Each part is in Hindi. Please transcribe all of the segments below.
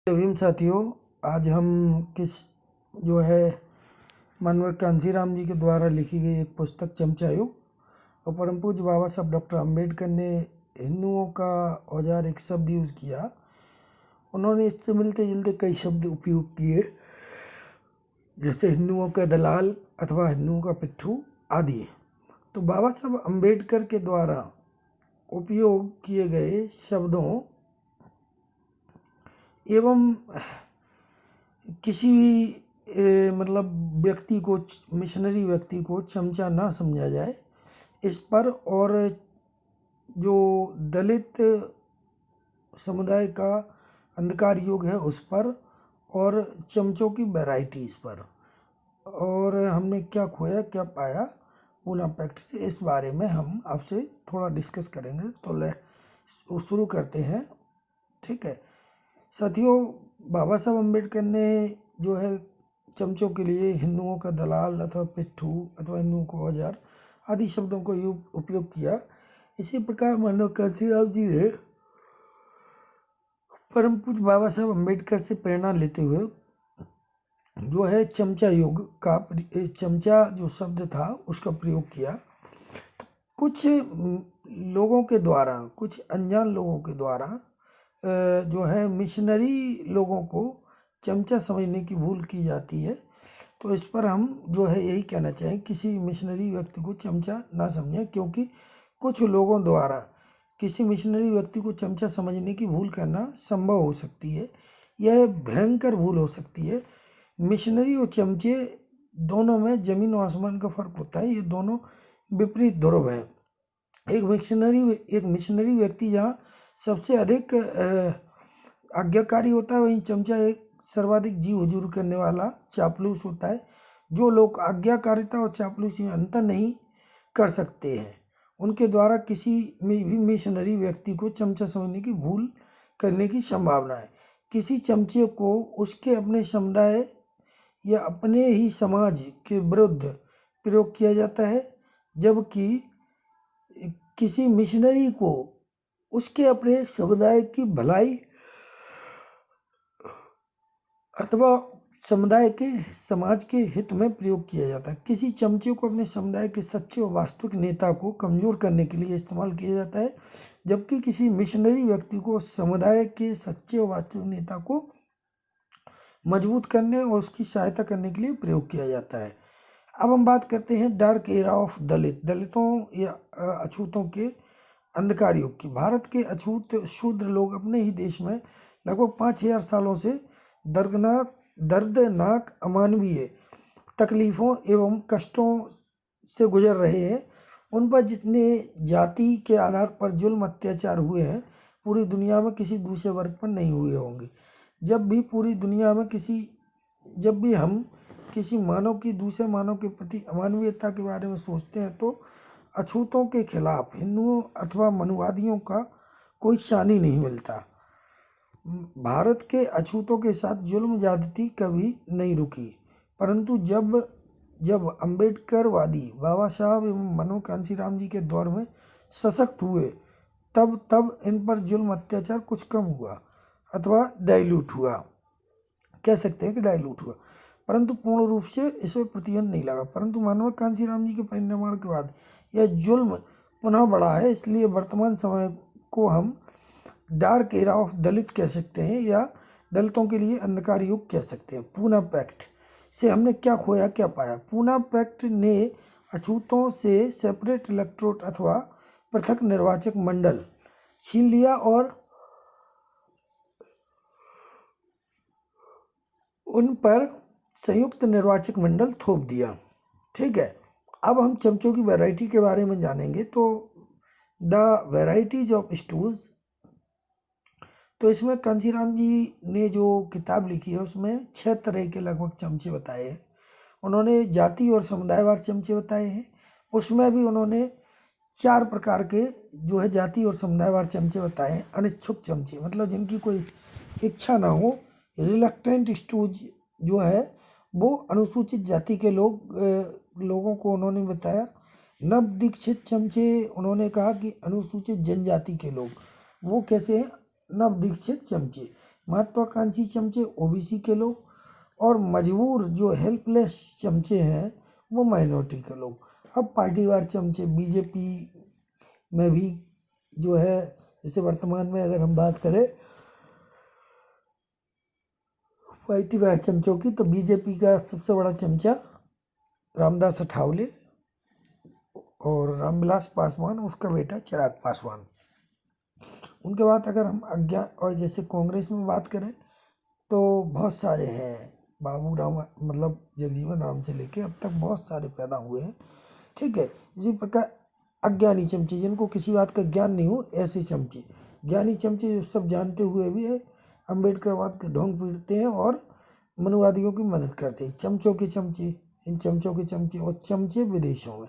भीम साथियों, आज हम किस जो है मानव कांशीराम जी के द्वारा लिखी गई एक पुस्तक चमचायुग और परम पूज्य बाबा साहब डॉक्टर अंबेडकर ने हिंदुओं का औजार एक शब्द यूज़ किया। उन्होंने इससे मिलते जुलते कई शब्द उपयोग किए, जैसे हिंदुओं का दलाल अथवा हिंदुओं का पिट्ठू आदि। तो बाबा साहब अंबेडकर के द्वारा उपयोग किए गए शब्दों एवं किसी भी व्यक्ति को, मिशनरी व्यक्ति को चमचा ना समझा जाए, इस पर और जो दलित समुदाय का अंधकार युग है उस पर और चमचों की वैरायटीज़ पर, और हमने क्या खोया क्या पाया पूना पैक्ट से, इस बारे में हम आपसे थोड़ा डिस्कस करेंगे। तो शुरू करते हैं। ठीक है साथियों, बाबा साहब अम्बेडकर ने जो है चमचों के लिए हिंदुओं का दलाल अथवा पिट्ठू अथवा हिंदुओं को औजार आदि शब्दों को उपयोग किया। इसी प्रकार मानव कांशीराम जी ने परम पूज्य बाबा साहब अम्बेडकर से प्रेरणा लेते हुए जो है चमचा युग का, चमचा जो शब्द था उसका प्रयोग किया। कुछ लोगों के द्वारा, कुछ अनजान लोगों के द्वारा जो है मिशनरी लोगों को चमचा समझने की भूल की जाती है। तो इस पर हम जो है यही कहना चाहें, किसी मिशनरी व्यक्ति को चमचा ना समझें, क्योंकि कुछ लोगों द्वारा किसी मिशनरी व्यक्ति को चमचा समझने की भूल करना संभव हो सकती है। यह भयंकर भूल हो सकती है। मिशनरी और चमचे दोनों में ज़मीन और आसमान का फ़र्क होता है। ये दोनों विपरीत ध्रुव हैं। एक मिशनरी व्यक्ति जहाँ सबसे अधिक आज्ञाकारी होता है, वहीं चमचा एक सर्वाधिक जी हुजूर करने वाला चापलूस होता है। जो लोग आज्ञाकारिता और चापलूसी में अंतर नहीं कर सकते हैं, उनके द्वारा किसी भी मिशनरी व्यक्ति को चमचा समझने की भूल करने की संभावना है। किसी चमचे को उसके अपने समुदाय या अपने ही समाज के विरुद्ध प्रयोग किया जाता है, जबकि किसी मिशनरी को उसके अपने समुदाय की भलाई अथवा समुदाय के, समाज के हित में प्रयोग किया जाता है। किसी चमचे को अपने समुदाय के सच्चे और वास्तविक नेता को कमज़ोर करने के लिए इस्तेमाल किया जाता है, जबकि किसी मिशनरी व्यक्ति को समुदाय के सच्चे और वास्तविक नेता को मजबूत करने और उसकी सहायता करने के लिए प्रयोग किया जाता है। अब हम बात करते हैं डार्क एरा ऑफ दलितों या अछूतों के अंधकार युग की। भारत के अछूत शूद्र लोग अपने ही देश में लगभग 5000 सालों से दर्दनाक अमानवीय तकलीफ़ों एवं कष्टों से गुजर रहे हैं। उन पर जितने जाति के आधार पर जुल्म अत्याचार हुए हैं, पूरी दुनिया में किसी दूसरे वर्ग पर नहीं हुए होंगे। जब भी हम किसी मानव की दूसरे मानव के प्रति अमानवीयता के बारे में सोचते हैं, तो अछूतों के खिलाफ हिंदुओं अथवा मनुवादियों का कोई शानी नहीं मिलता। भारत के अछूतों के साथ जुल्म ज्यादती कभी नहीं रुकी, परंतु जब अम्बेडकरवादी बाबा साहब एवं मानव कांशीराम जी के दौर में सशक्त हुए, तब इन पर जुल्म अत्याचार कुछ कम हुआ अथवा डाइल्यूट हुआ, कह सकते हैं कि डाइल्यूट हुआ, परंतु पूर्ण रूप से इसमें प्रतिबंध नहीं लगा। परंतु मानव कांशीराम जी के परिनिर्वाण के बाद यह जुल्म पुनः बढ़ा है। इसलिए वर्तमान समय को हम डार्क एरा ऑफ दलित कह सकते हैं, या दलितों के लिए अंधकार युग कह सकते हैं। पूना पैक्ट से हमने क्या खोया क्या पाया। पूना पैक्ट ने अछूतों से सेपरेट इलेक्टोरेट अथवा पृथक निर्वाचक मंडल छीन लिया और उन पर संयुक्त निर्वाचक मंडल थोप दिया। ठीक है, अब हम चमचों की वैरायटी के बारे में जानेंगे। तो द वैरायटीज ऑफ स्टूज, तो इसमें कांशीराम जी ने जो किताब लिखी है उसमें 6 तरह के लगभग चमचे बताए हैं। उन्होंने जाति और समुदायवार चमचे बताए हैं। उसमें भी उन्होंने 4 प्रकार के जो है जाति और समुदायवार चमचे बताए हैं। अनिच्छुक चमचे, मतलब जिनकी कोई इच्छा ना हो। रिलक्टेंट स्टूज जो है वो अनुसूचित जाति के लोगों को उन्होंने बताया। नव दीक्षित चमचे, उन्होंने कहा कि अनुसूचित जनजाति के लोग, वो कैसे हैं, नव दीक्षित चमचे। महत्वाकांक्षी चमचे ओबीसी के लोग, और मजबूर जो हेल्पलेस चमचे हैं वो माइनॉरिटी के लोग। अब पार्टीवार चमचे बीजेपी में भी जो है, जैसे वर्तमान में अगर हम बात करें पार्टीवार चमचों की, तो बीजेपी का सबसे बड़ा चमचा रामदास अठावले और रामविलास पासवान, उसका बेटा चिराग पासवान। उनके बाद अगर हम अज्ञान और जैसे कांग्रेस में बात करें तो बहुत सारे हैं, बाबू राम मतलब जगजीवन राम से लेके अब तक बहुत सारे पैदा हुए हैं, ठीक है। इसी प्रकार अज्ञानी चमचे, जिनको किसी बात का ज्ञान नहीं हो, ऐसे चमचे। ज्ञानी चमचे जो सब जानते हुए भी है अम्बेडकरवाद के ढोंग पीटते हैं और मनुवादियों की मदद करते हैं। चमचों के चमचे, इन चमचों के चमचे, और चमचे विदेशों में।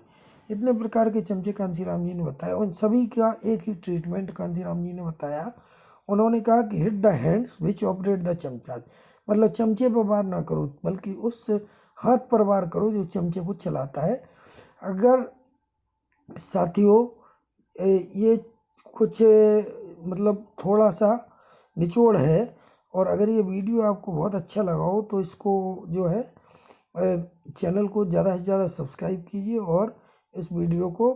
इतने प्रकार के चमचे कांशीराम जी ने बताया, उन सभी का एक ही ट्रीटमेंट कांशीराम जी ने बताया। उन्होंने कहा कि hit the hands which operate the चमचा, मतलब चमचे पर वार ना करो बल्कि उस हाथ पर वार करो जो चमचे को चलाता है। अगर साथियों ये कुछ मतलब थोड़ा सा निचोड़ है, और अगर ये वीडियो आपको बहुत अच्छा लगा हो तो इसको जो है चैनल को ज़्यादा से ज़्यादा सब्सक्राइब कीजिए और इस वीडियो को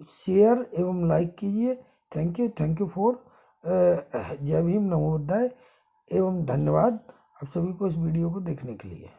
शेयर एवं लाइक कीजिए। थैंक यू फॉर जय भीम, नमो बुद्धाय एवं धन्यवाद आप सभी को इस वीडियो को देखने के लिए।